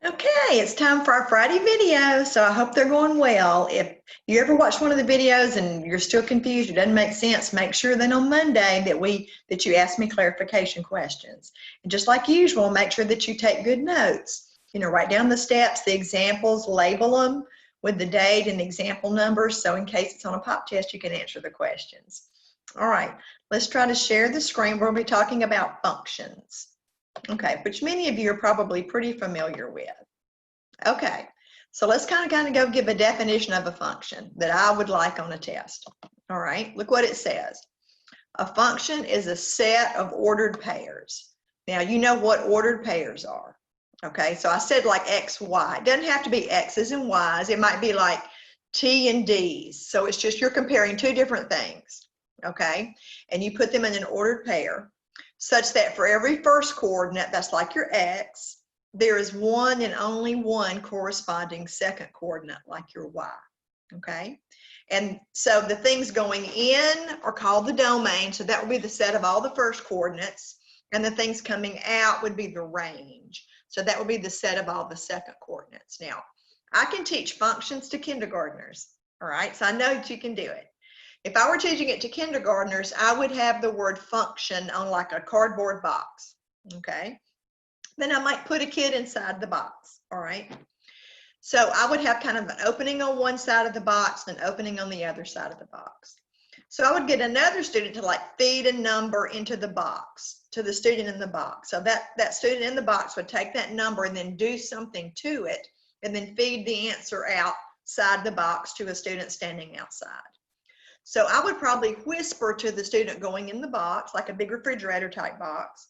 Okay, it's time for our Friday video, so I hope they're going well. If you ever watch one of the videos and you're still confused, it doesn't make sense, make sure then on Monday that you ask me clarification questions. And just like usual, make sure that you take good notes. Write down the steps, the examples, label them with the date and the example numbers, so in case it's on a pop test, you can answer the questions. All right, let's try to share the screen. We'll be talking about functions. Okay, which many of you are probably pretty familiar with. Okay, so let's kind of go give a definition of a function that I would like on a test. All right, look what it says. A function is a set of ordered pairs. Now, you know what ordered pairs are. Okay, so I said like x, y. It doesn't have to be x's and y's. It might be like t and d's. So it's just you're comparing two different things. Okay, and you put them in an ordered pair such that for every first coordinate, that's like your x, there is one and only one corresponding second coordinate, like your y. Okay, and so the things going in are called the domain, so that would be the set of all the first coordinates, and the things coming out would be the range, so that would be the set of all the second coordinates. Now, I can teach functions to kindergartners, all right, so I know that you can do it. If I were teaching it to kindergartners, I would have the word function on like a cardboard box, okay? Then I might put a kid inside the box, all right? So I would have kind of an opening on one side of the box and an opening on the other side of the box. So I would get another student to like feed a number into the box, to the student in the box. So that student in the box would take that number and then do something to it and then feed the answer outside the box to a student standing outside. So I would probably whisper to the student going in the box, like a big refrigerator type box,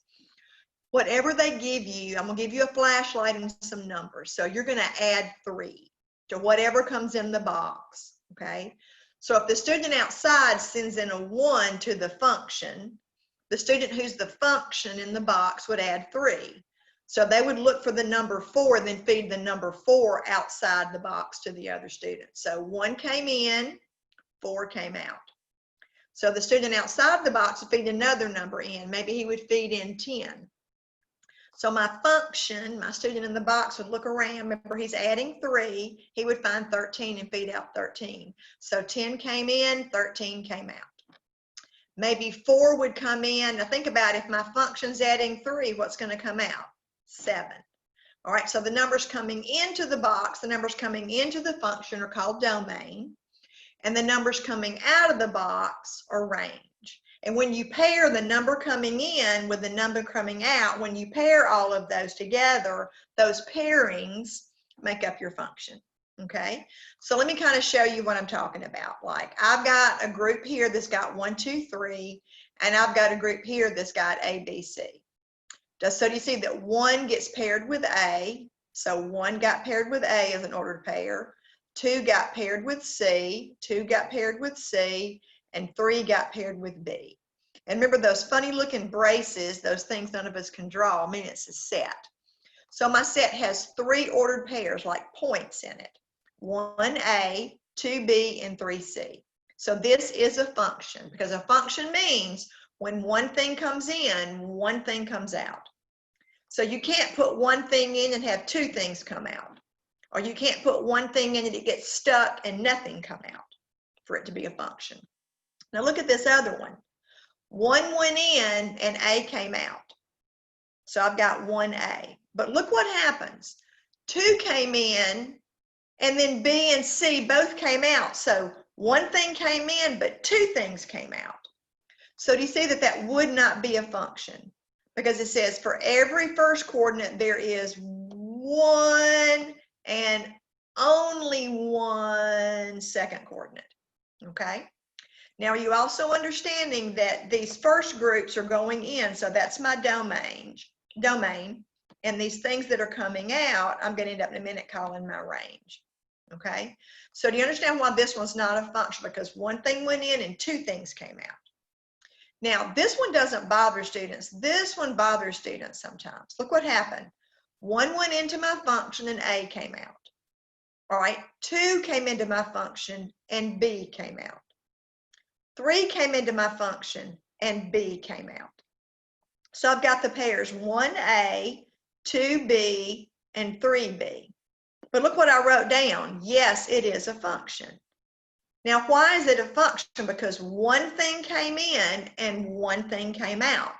whatever they give you, I'm going to give you a flashlight and some numbers. So you're going to add 3 to whatever comes in the box, okay? So if the student outside sends in a 1 to the function, the student who's the function in the box would add 3. So they would look for the number 4 and then feed the number 4 outside the box to the other student. So 1 came in, 4 came out. So the student outside the box would feed another number in. Maybe he would feed in 10. So my function, my student in the box would look around. Remember, he's adding 3. He would find 13 and feed out 13. So 10 came in, 13 came out. Maybe 4 would come in. Now think about if my function's adding 3, what's going to come out? 7. All right, so the numbers coming into the box, the numbers coming into the function are called domain. And the numbers coming out of the box are range. And when you pair the number coming in with the number coming out, when you pair all of those together, those pairings make up your function, okay? So let me kind of show you what I'm talking about. Like I've got a group here that's got 1, 2, 3, and I've got a group here that's got A, B, C. So do you see that 1 gets paired with A? So 1 got paired with A as an ordered pair. 2 got paired with C, 2 got paired with C, and 3 got paired with B. And remember those funny looking braces, those things none of us can draw, I mean it's a set. So my set has 3 ordered pairs like points in it. 1A, 2B, and 3C. So this is a function because a function means when one thing comes in, one thing comes out. So you can't put one thing in and have 2 things come out. Or you can't put one thing in and it gets stuck and nothing come out for it to be a function. Now look at this other one. 1 went in and A came out. So I've got 1A. But look what happens. 2 came in and then B and C both came out. So one thing came in, but 2 things came out. So do you see that that would not be a function? Because it says for every first coordinate, there is 1 and only 1 second coordinate, okay? Now, are you also understanding that these first groups are going in, so that's my domain, and these things that are coming out, I'm going to end up in a minute calling my range, okay? So do you understand why this one's not a function? Because one thing went in and 2 things came out. Now, this one doesn't bother students. This one bothers students sometimes. Look what happened. 1 went into my function and A came out. All right, 2 came into my function and B came out. 3 came into my function and B came out. So I've got the pairs 1A, 2B, and 3b. But look what I wrote down. Yes, it is a function. Now, why is it a function? Because one thing came in and one thing came out.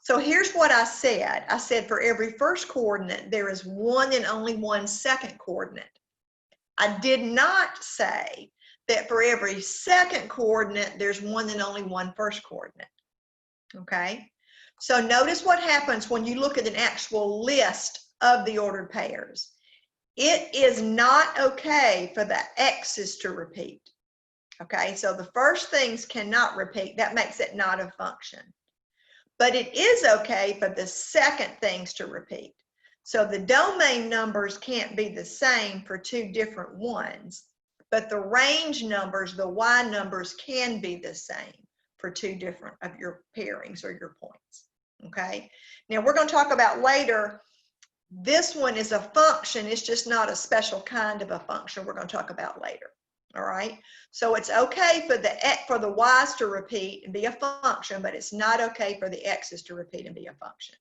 So here's what I said. I said for every first coordinate, there is one and only one second coordinate. I did not say that for every second coordinate, there's one and only one first coordinate. Okay? So notice what happens when you look at an actual list of the ordered pairs. It is not okay for the x's to repeat. Okay, so the first things cannot repeat. That makes it not a function. But it is okay for the second things to repeat. So the domain numbers can't be the same for two different ones, but the range numbers, the y numbers, can be the same for two different of your pairings or your points. Okay, now we're going to talk about later. This one is a function. It's just not a special kind of a function we're going to talk about later. All right, so it's okay for the y's to repeat and be a function, but it's not okay for the x's to repeat and be a function.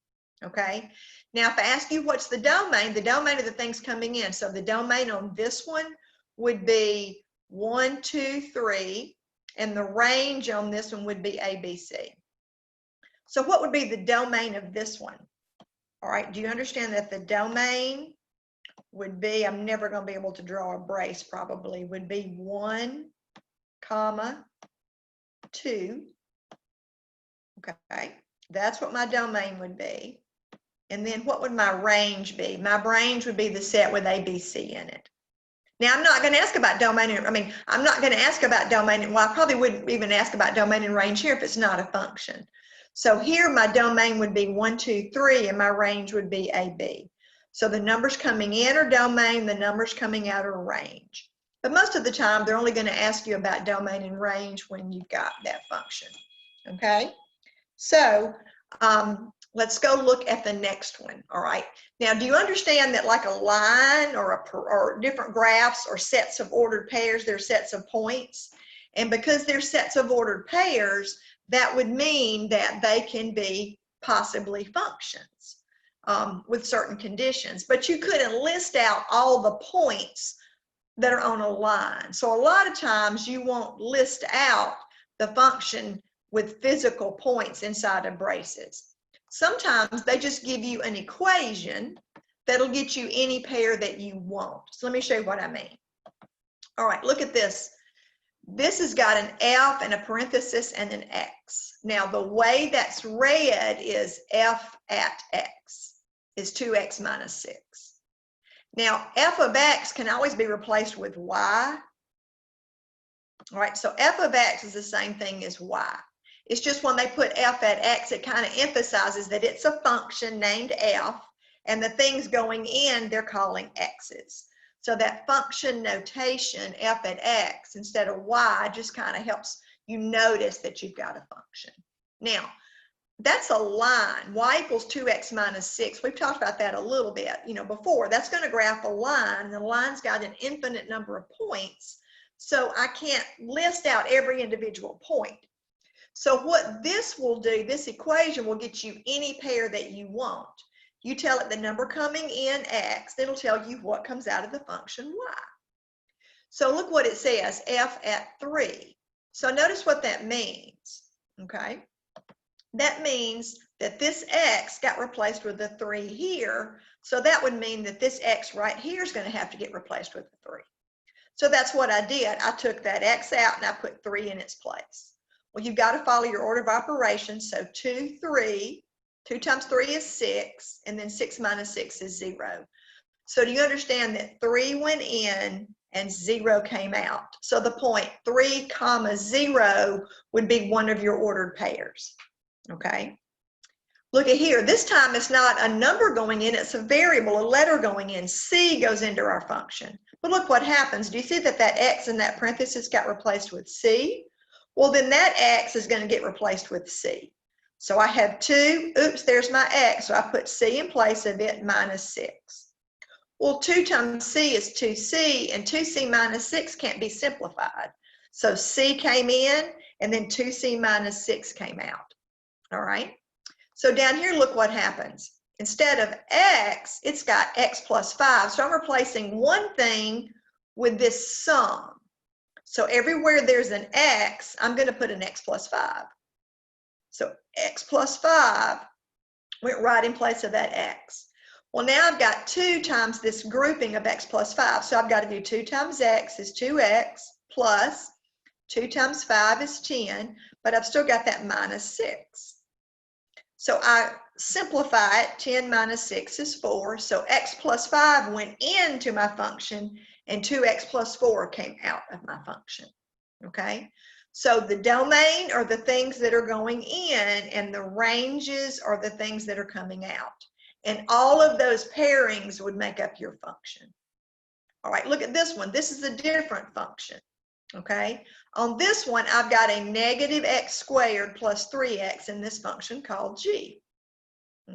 Okay, now if I ask you what's the domain of the things coming in. So the domain on this one would be 1, 2, 3, and the range on this one would be A, B, C. So what would be the domain of this one? All right, do you understand that the domain would be, I'm never going to be able to draw a brace probably, would be 1, 2. Okay, that's what my domain would be. And then what would my range be? My range would be the set with A, B, C in it. Now, I'm not going to ask about domain. I'm not going to ask about domain. Well, I probably wouldn't even ask about domain and range here if it's not a function. So here, my domain would be 1, 2, 3, and my range would be A, B. So the numbers coming in are domain, the numbers coming out are range. But most of the time, they're only going to ask you about domain and range when you've got that function. Okay? So let's go look at the next one. All right. Now, do you understand that like a line or different graphs or sets of ordered pairs, they're sets of points? And because they're sets of ordered pairs, that would mean that they can be possibly functions with certain conditions. But you couldn't list out all the points that are on a line. So a lot of times you won't list out the function with physical points inside of braces. Sometimes they just give you an equation that'll get you any pair that you want. So let me show you what I mean. All right, look at this. This has got an F and a parenthesis and an X. Now the way that's read is F at X is 2x minus 6. Now F of X can always be replaced with Y. All right, so F of X is the same thing as Y. It's just when they put F at X, it kind of emphasizes that it's a function named F, and the things going in, they're calling X's. So that function notation, F at X instead of Y, just kind of helps you notice that you've got a function. Now, that's a line. Y equals 2x minus 6. We've talked about that a little bit, before. That's going to graph a line, and the line's got an infinite number of points, so I can't list out every individual point. So what this will do, this equation will get you any pair that you want. You tell it the number coming in X, it'll tell you what comes out of the function Y. So look what it says, F at 3. So notice what that means, okay? That means that this X got replaced with a 3 here. So that would mean that this X right here is going to have to get replaced with a 3. So that's what I did. I took that X out and I put 3 in its place. Well, you've got to follow your order of operations. So 2, 3, 2 times 3 is 6, and then 6 minus 6 is 0. So do you understand that 3 went in and 0 came out? So the point 3, 0 would be one of your ordered pairs. Okay. Look at here. This time it's not a number going in, it's a variable, a letter going in. C goes into our function. But look what happens. Do you see that that X in that parenthesis got replaced with C? Well, then that X is going to get replaced with C. So I have 2, oops, there's my X, so I put C in place of it, minus 6. Well, 2 times C is 2C, and 2C minus 6 can't be simplified. So C came in, and then 2C minus 6 came out. All right? So down here, look what happens. instead of x, it's got x plus 5. So I'm replacing one thing with this sum. So everywhere there's an x, I'm going to put an x plus 5. So x plus 5 went right in place of that x. Well, now I've got 2 times this grouping of x plus 5. So I've got to do 2 times x is 2x plus 2 times 5 is 10, but I've still got that minus 6. So I simplify it. 10 minus 6 is 4. So x plus 5 went into my function, and 2x plus 4 came out of my function. Okay? So the domain are the things that are going in, and the ranges are the things that are coming out. And all of those pairings would make up your function. All right, look at this one. This is a different function. Okay, on this one, I've got a negative x squared plus 3x in this function called g.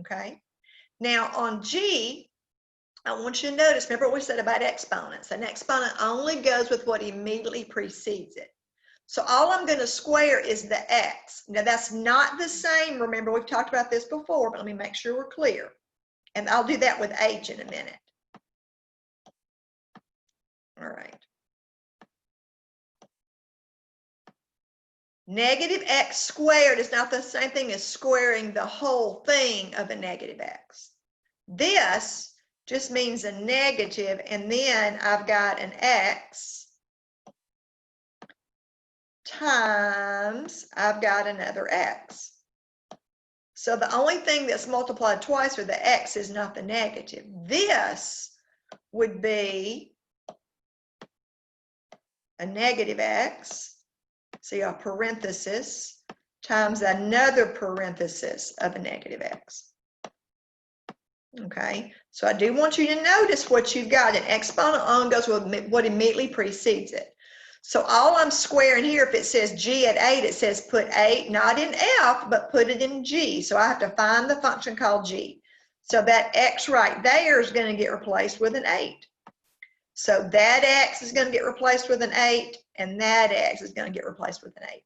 Okay, now on g, I want you to notice, remember what we said about exponents. An exponent only goes with what immediately precedes it. So all I'm going to square is the x. Now that's not the same. Remember, we've talked about this before, but let me make sure we're clear. And I'll do that with h in a minute. All right. Negative x squared is not the same thing as squaring the whole thing of a negative x. This just means a negative, and then I've got an x times I've got another x. So the only thing that's multiplied twice with the x is not the negative. This would be a negative x, see a parenthesis, times another parenthesis of a negative x. Okay, so I do want you to notice what you've got. An exponent only goes with what immediately precedes it. So all I'm squaring here, if it says g at 8, it says put 8, not in f, but put it in g. So I have to find the function called g. So that x right there is going to get replaced with an 8. So that x is going to get replaced with an 8, and that x is going to get replaced with an 8.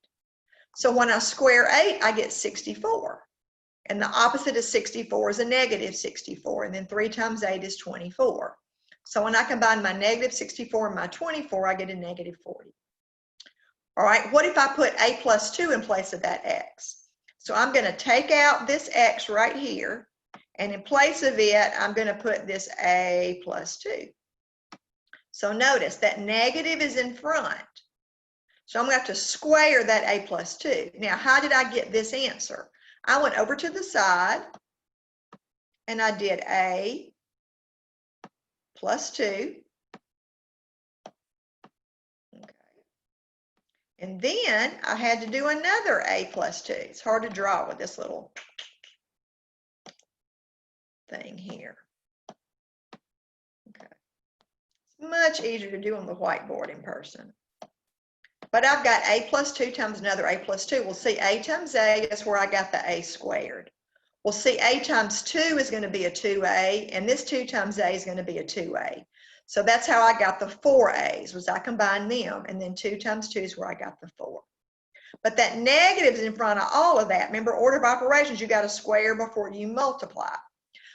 So when I square 8, I get 64. And the opposite of 64 is a negative 64. And then 3 times 8 is 24. So when I combine my negative 64 and my 24, I get a negative 40. All right, what if I put a plus 2 in place of that x? So I'm going to take out this x right here, and in place of it, I'm going to put this a plus 2. So notice that negative is in front. So I'm going to have to square that a plus 2. Now, how did I get this answer? I went over to the side, and I did a plus 2. Okay. And then I had to do another a plus 2. It's hard to draw with this little thing here. Okay. It's much easier to do on the whiteboard in person. But I've got a plus 2 times another a plus 2. We'll see a times a, that's where I got the a squared. We'll see a times 2 is going to be a 2a, and this 2 times a is going to be a 2a. So that's how I got the 4 a's, was I combined them, and then 2 times 2 is where I got the 4. But that negative is in front of all of that. Remember, order of operations, you got to square before you multiply.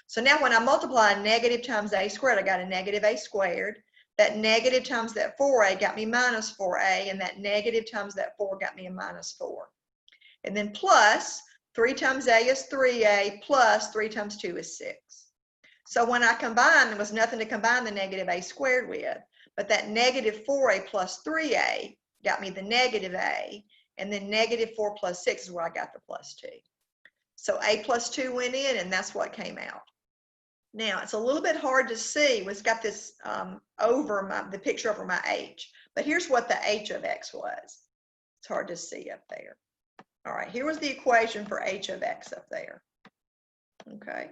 So now when I multiply negative times a squared, I got a negative a squared. That negative times that 4a got me minus 4a, and that negative times that 4 got me a minus 4. And then plus 3 times a is 3a, plus 3 times 2 is 6. So when I combined, there was nothing to combine the negative a squared with, but that negative 4a plus 3a got me the negative a, and then negative 4 plus 6 is where I got the plus 2. So a plus 2 went in, and that's what came out. Now, it's a little bit hard to see. We've got this the picture over my h, but here's what the h of x was. It's hard to see up there. All right, here was the equation for h of x up there. Okay.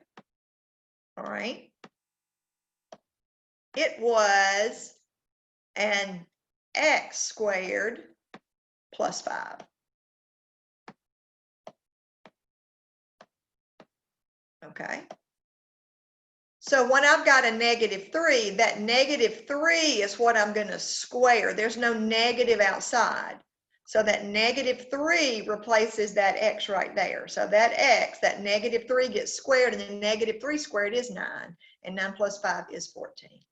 All right. It was an x squared plus 5. Okay. So when I've got a negative 3, that negative 3 is what I'm going to square. There's no negative outside. So that -3 replaces that x right there. So that x, that -3 gets squared, and then -3 squared is 9, and 9 plus 5 is 14.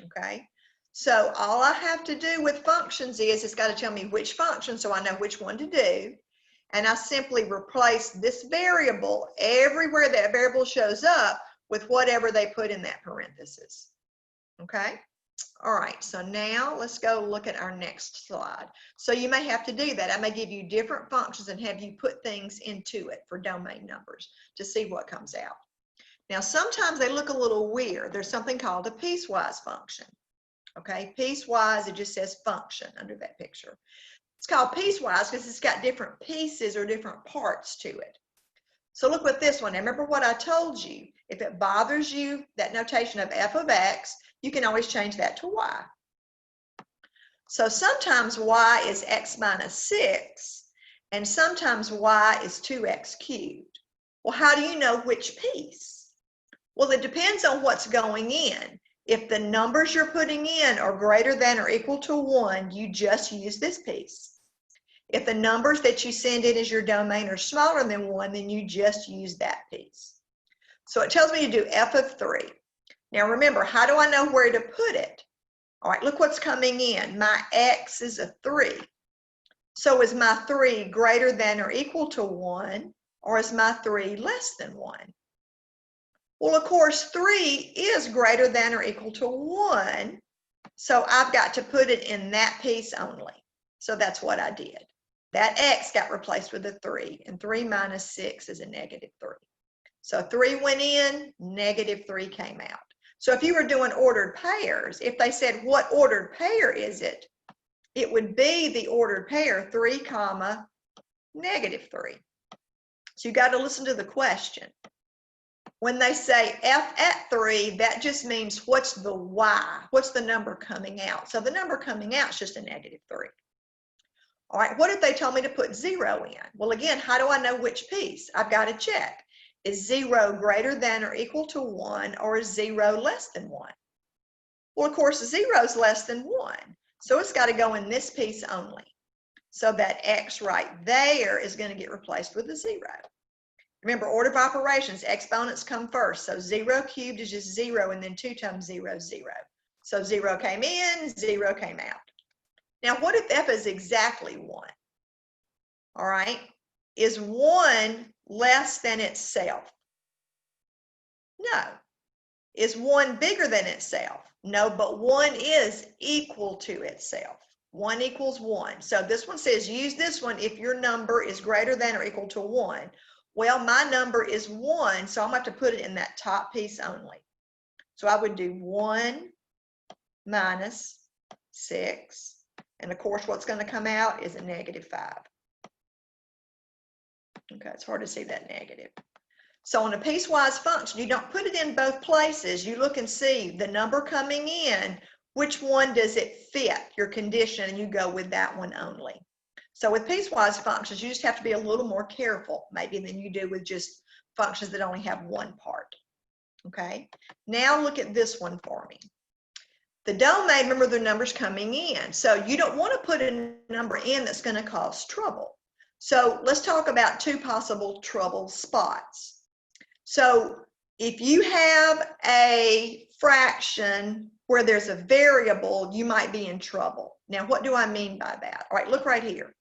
Okay? So all I have to do with functions is it's got to tell me which function so I know which one to do. And I simply replace this variable everywhere that variable shows up with whatever they put in that parenthesis. Okay? All right, so now let's go look at our next slide. So you may have to do that. I may give you different functions and have you put things into it for domain numbers to see what comes out. Now, sometimes they look a little weird. There's something called a piecewise function. Okay, piecewise, it just says function under that picture. It's called piecewise because it's got different pieces or different parts to it. So look at this one. Now, remember what I told you. If it bothers you, that notation of f of x, you can always change that to y. So sometimes y is x minus 6, and sometimes y is 2x cubed. Well, how do you know which piece? Well, it depends on what's going in. If the numbers you're putting in are greater than or equal to 1, you just use this piece. If the numbers that you send in as your domain are smaller than 1, then you just use that piece. So it tells me to do f of 3. Now remember, how do I know where to put it? All right, look what's coming in. My x is a 3. So is my 3 greater than or equal to 1, or is my 3 less than 1? Well, of course, 3 is greater than or equal to 1, so I've got to put it in that piece only. So that's what I did. That x got replaced with a 3, and 3 minus 6 is a -3. So 3 went in, -3 came out. So if you were doing ordered pairs, if they said, what ordered pair is it? It would be the ordered pair 3, -3. So you got to listen to the question. When they say f at 3, that just means what's the y? What's the number coming out? So the number coming out is just a -3. All right, what if they told me to put 0 in? Well, again, how do I know which piece? I've got to check. Is 0 greater than or equal to 1, or is 0 less than 1? Well, of course, 0 is less than 1, so it's got to go in this piece only. So that x right there is going to get replaced with a 0. Remember, order of operations, exponents come first. So 0 cubed is just 0, and then 2 times 0 is 0. So 0 came in, 0 came out. Now, what if f is exactly 1? All right. Is 1 less than itself? No. Is 1 bigger than itself? No, but 1 is equal to itself. 1 equals 1. So this one says use this one if your number is greater than or equal to 1. Well, my number is 1, so I'm going to have to put it in that top piece only. So I would do 1 minus 6. And of course, what's going to come out is a -5. Okay, it's hard to see that negative. So on a piecewise function, you don't put it in both places. You look and see the number coming in, which one does it fit your condition, and you go with that one only. So with piecewise functions, you just have to be a little more careful maybe than you do with just functions that only have one part. Okay, now look at this one for me. The domain, remember the numbers coming in. So you don't want to put a number in that's going to cause trouble. So let's talk about 2 possible trouble spots. So if you have a fraction where there's a variable, you might be in trouble. Now, what do I mean by that? All right, look right here.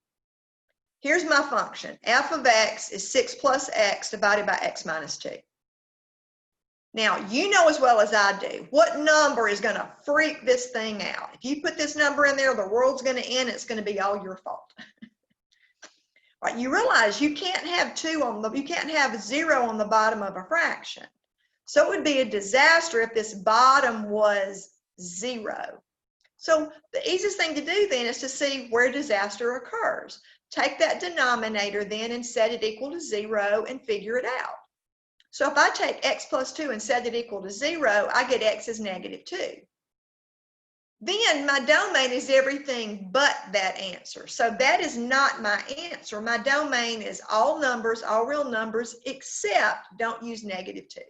Here's my function. F of x is 6 plus x divided by x minus 2. Now, you know as well as I do, what number is going to freak this thing out? If you put this number in there, the world's going to end. It's going to be all your fault. Right, you realize you can't have 0 on the bottom of a fraction. So it would be a disaster if this bottom was 0. So the easiest thing to do then is to see where disaster occurs. Take that denominator then and set it equal to 0 and figure it out. So if I take x plus 2 and set it equal to 0, I get x is -2. Then my domain is everything but that answer. So that is not my answer. My domain is all numbers, all real numbers, except don't use -2.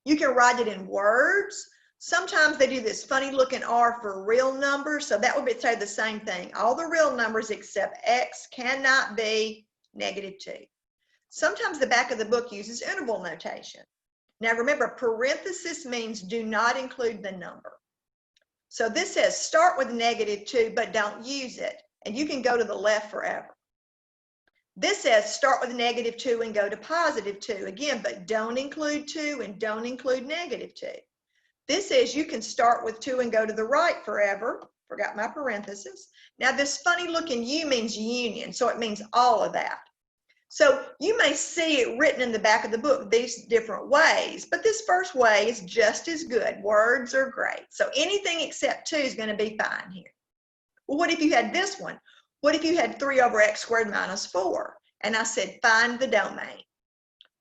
You can write it in words. Sometimes they do this funny looking R for real numbers, so that would be say the same thing. All the real numbers except X cannot be -2. Sometimes the back of the book uses interval notation. Now remember, parenthesis means do not include the number. So this says start with -2, but don't use it, and you can go to the left forever. This says start with -2 and go to +2 again, but don't include 2 and don't include -2. This says you can start with 2 and go to the right forever. Forgot my parenthesis. Now this funny looking U means union, so it means all of that. So you may see it written in the back of the book these different ways, but this first way is just as good. Words are great. So anything except 2 is going to be fine here. Well, what if you had this one? What if you had 3 over x squared minus 4? And I said, find the domain.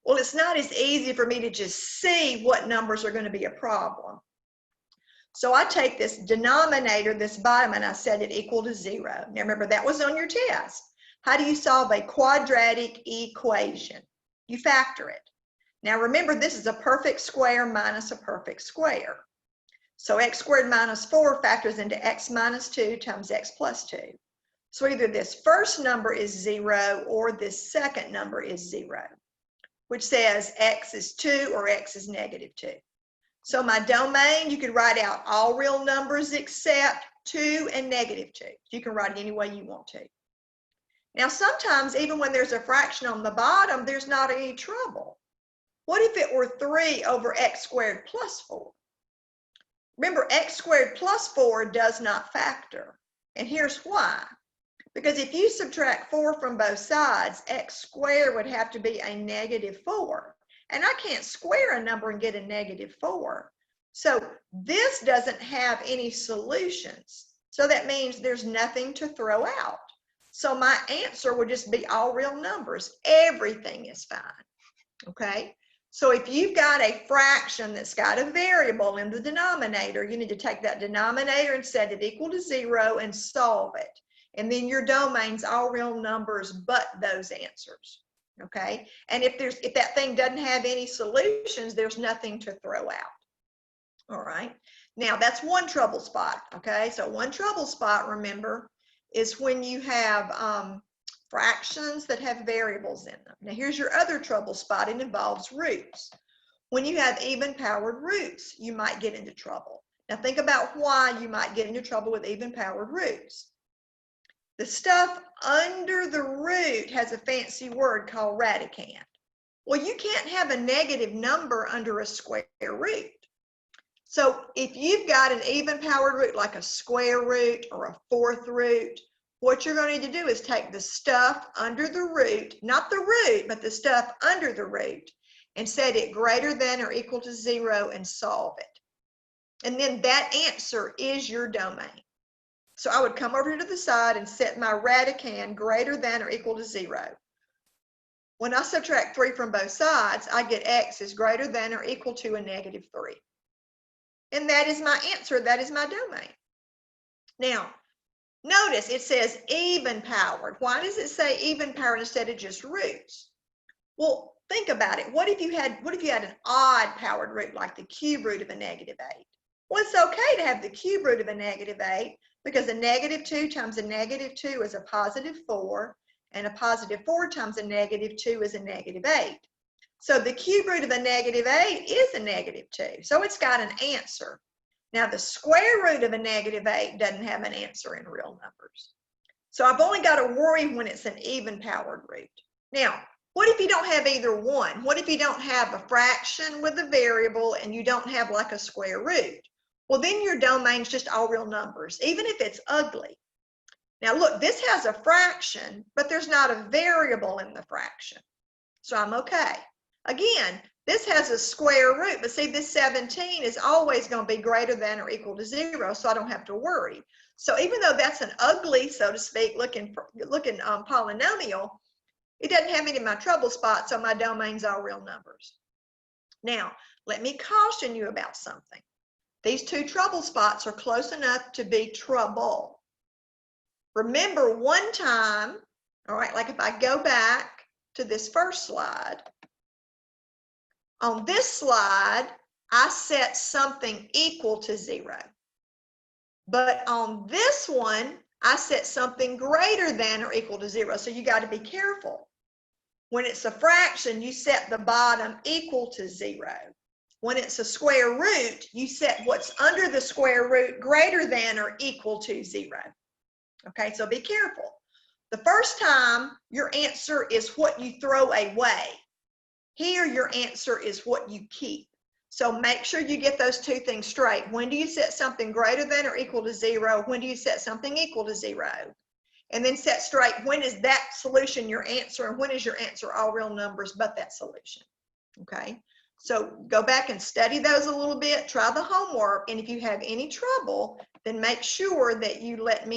Well, it's not as easy for me to just see what numbers are going to be a problem. So I take this denominator, this bottom, and I set it equal to 0. Now remember, that was on your test. How do you solve a quadratic equation? You factor it. Now remember, this is a perfect square minus a perfect square. So x squared minus 4 factors into x minus 2 times x plus 2. So either this first number is 0 or this second number is 0, which says x is 2 or x is -2. So my domain, you could write out all real numbers except 2 and -2. You can write it any way you want to. Now sometimes even when there's a fraction on the bottom, there's not any trouble. What if it were 3 over x squared plus 4? Remember, x squared plus 4 does not factor. And here's why. Because if you subtract 4 from both sides, x squared would have to be a -4. And I can't square a number and get a -4. So this doesn't have any solutions. So that means there's nothing to throw out. So my answer would just be all real numbers. Everything is fine. Okay? So if you've got a fraction that's got a variable in the denominator, you need to take that denominator and set it equal to 0 and solve it. And then your domain's all real numbers but those answers. Okay? And if that thing doesn't have any solutions, there's nothing to throw out. All right? Now that's one trouble spot. Okay? So one trouble spot, remember, is when you have fractions that have variables in them. Now here's your other trouble spot. It involves roots. When you have even-powered roots, you might get into trouble. Now think about why you might get into trouble with even-powered roots. The stuff under the root has a fancy word called radicand. Well, you can't have a negative number under a square root. So if you've got an even-powered root like a square root or a fourth root, what you're going to need to do is take the stuff under the root, not the root, but the stuff under the root, and set it greater than or equal to 0 and solve it. And then that answer is your domain. So I would come over to the side and set my radicand greater than or equal to 0. When I subtract 3 from both sides, I get x is greater than or equal to a -3. And that is my answer. That is my domain. Now, notice it says even-powered. Why does it say even-powered instead of just roots? Well, think about it. What if you had an odd-powered root, like the cube root of a -8? Well, it's okay to have the cube root of a -8 because a -2 times a -2 is a +4, and a +4 times a -2 is a -8. So the cube root of a -8 is a -2. So it's got an answer. Now the square root of a -8 doesn't have an answer in real numbers. So I've only got to worry when it's an even-powered root. Now, what if you don't have either one? What if you don't have a fraction with a variable and you don't have like a square root? Well, then your domain's just all real numbers, even if it's ugly. Now look, this has a fraction, but there's not a variable in the fraction. So I'm okay. Again, this has a square root, but see, this 17 is always going to be greater than or equal to 0, so I don't have to worry. So even though that's an ugly, so to speak, looking polynomial, it doesn't have any of my trouble spots, so my domain's all real numbers. Now, let me caution you about something. These two trouble spots are close enough to be trouble. Remember one time, all right, like if I go back to this first slide, on this slide, I set something equal to 0. But on this one, I set something greater than or equal to 0. So you got to be careful. When it's a fraction, you set the bottom equal to 0. When it's a square root, you set what's under the square root greater than or equal to 0. Okay, so be careful. The first time, your answer is what you throw away. Here, your answer is what you keep. So make sure you get those two things straight. When do you set something greater than or equal to 0? When do you set something equal to 0? And then set straight, when is that solution your answer, and when is your answer all real numbers but that solution? Okay, so go back and study those a little bit, try the homework, and if you have any trouble, then make sure that you let me